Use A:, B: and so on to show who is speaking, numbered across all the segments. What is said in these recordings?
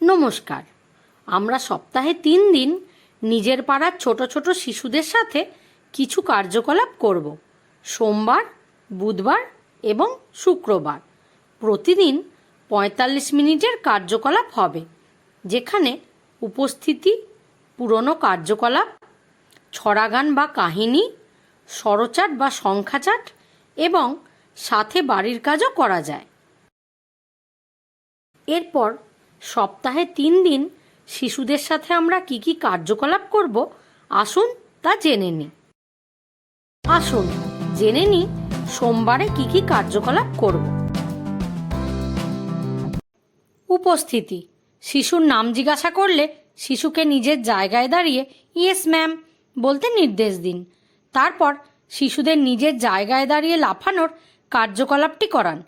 A: নমস্কার। আমরা সপ্তাহে 3 দিন নিজের পাড়ার ছোট ছোট শিশুদের সাথে কিছু কার্যকলাপ করব। সোমবার, বুধবার এবং শুক্রবার প্রতিদিন 45 মিনিটের কার্যকলাপ হবে, যেখানে উপস্থিতি, পুরনো কার্যকলাপ, ছড়াগান বা কাহিনী, স্বরচাট বা সংখ্যাচাট এবং সাথে বাড়ির কাজও করা যায়। এরপর সপ্তাহে 3 দিন শিশুদের সাথে আমরা কি কি কার্যকলাপ করব, আসুন তা জেনে নিই। আসুন জেনে নিই সোমবারে কি কি কার্যকলাপ করব। উপস্থিতি। শিশুর নাম জিজ্ঞাসা করলে শিশুকে নিজের জায়গায় দাঁড়িয়ে ইয়েস ম্যাম বলতে নির্দেশ দিন। তারপর শিশুদের নিজের জায়গায় দাঁড়িয়ে লাফানোর কার্যকলাপটি করান।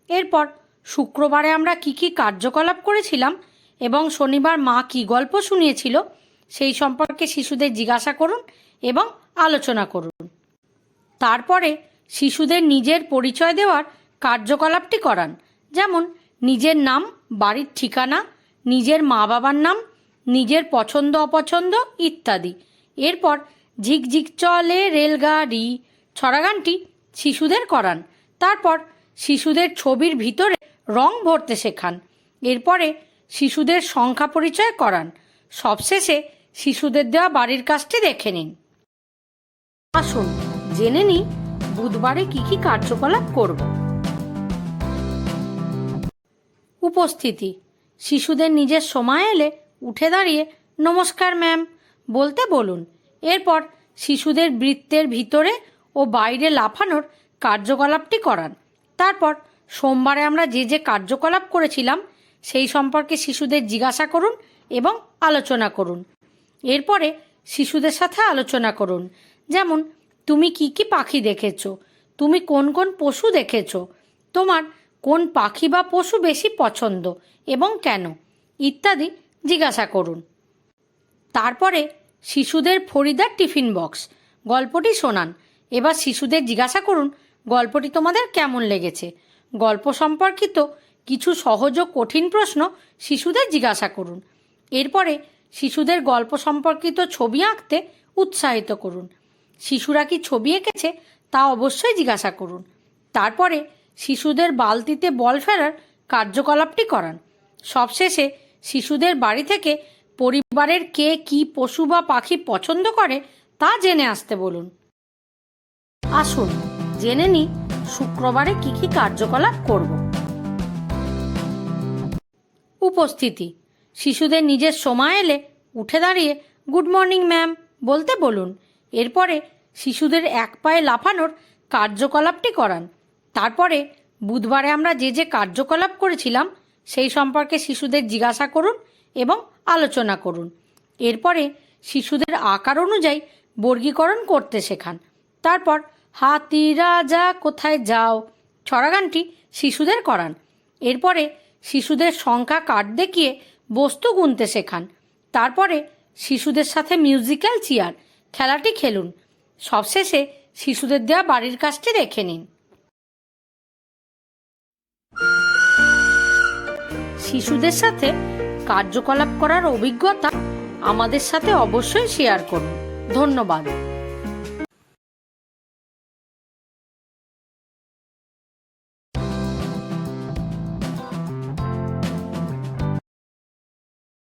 A: এরপর শুক্রবারে আমরা কি কি কার্যকলাপ করেছিলাম এবং শনিবার মা কি গল্প শুনিয়েছিল সেই সম্পর্কে শিশুদের জিজ্ঞাসা করুন এবং আলোচনা করুন। তারপরে শিশুদের নিজের পরিচয় দেওয়ার কার্যকলাপটি করান, যেমন নিজের নাম, বাড়ির ঠিকানা, নিজের মা বাবার নাম, নিজের পছন্দ অপছন্দ ইত্যাদি। এরপর ঝিকঝিক চলে রেলগাড়ি ছড়াগানটি শিশুদের করান। তারপর শিশুদের ছবির ভিতরে রং ভরতে শেখান। এরপরে শিশুদের সংখ্যা পরিচয় করান। সবশেষে শিশুদের দেওয়া বাড়ির কাজটি দেখে নিন। আসুন জেনে নিই বুধবারে কি কি কার্যকলাপ করব। উপস্থিতি। শিশুদের নিজের সময় এলে উঠে দাঁড়িয়ে নমস্কার ম্যাম বলতে বলুন। এরপর শিশুদের বৃত্তের ভিতরে ও বাইরে লাফানোর কার্যকলাপটি করান। তারপর সোমবারে আমরা যে যে কার্যকলাপ করেছিলাম সেই সম্পর্কে শিশুদের জিজ্ঞাসা করুন এবং আলোচনা করুন। এরপরে শিশুদের সাথে আলোচনা করুন, যেমন তুমি কি কি পাখি দেখেছো, তুমি কোন কোন পশু দেখেছো, তোমার কোন পাখি বা পশু বেশি পছন্দ এবং কেন ইত্যাদি জিজ্ঞাসা করুন। তারপরে শিশুদের ফরিদার টিফিন বক্স গল্পটি শোনান। এবার শিশুদের জিজ্ঞাসা করুন গল্পটি তোমাদের কেমন লেগেছে। গল্প সম্পর্কিত কিছু সহজ ও কঠিন প্রশ্ন শিশুদের জিজ্ঞাসা করুন। এরপরে শিশুদের গল্প সম্পর্কিত ছবি আঁকতে উৎসাহিত করুন। শিশুরা কি ছবি এঁকেছে তা অবশ্যই জিজ্ঞাসা করুন। তারপরে শিশুদের বালতিতে বল ফেলার কার্যকলাপটি করান। সবশেষে শিশুদের বাড়ি থেকে পরিবারের কে কি পশু বা পাখি পছন্দ করে তা জেনে আসতে বলুন। আসুন জেনে নিই শুক্রবারে কি কি কার্যকলাপ করব। উপস্থিতি। শিশুদের নিজের সময় এলে উঠে দাঁড়িয়ে গুড মর্নিং ম্যাম বলতে বলুন। এরপরে শিশুদের এক পায়ে লাফানোর কার্যকলাপটি করান। তারপরে বুধবারে আমরা যে যে কার্যকলাপ করেছিলাম সেই সম্পর্কে শিশুদের জিজ্ঞাসা করুন এবং আলোচনা করুন। এরপরে শিশুদের আকার অনুযায়ী বর্গীকরণ করতে শেখান। তারপর হাতি রাজা কোথায় যাও ছড়াগানটি শিশুদের করান। এরপরে শিশুদের সংখ্যা কার্ড দেখিয়ে বস্তু গুনতে শেখান। তারপরে শিশুদের সাথে মিউজিক্যাল চেয়ার খেলাটি খেলুন। সবশেষে শিশুদের দেওয়া বাড়ির কাজটি দেখে নিন। শিশুদের সাথে কার্যকলাপ করার অভিজ্ঞতা আমাদের সাথে অবশ্যই শেয়ার করুন। ধন্যবাদ।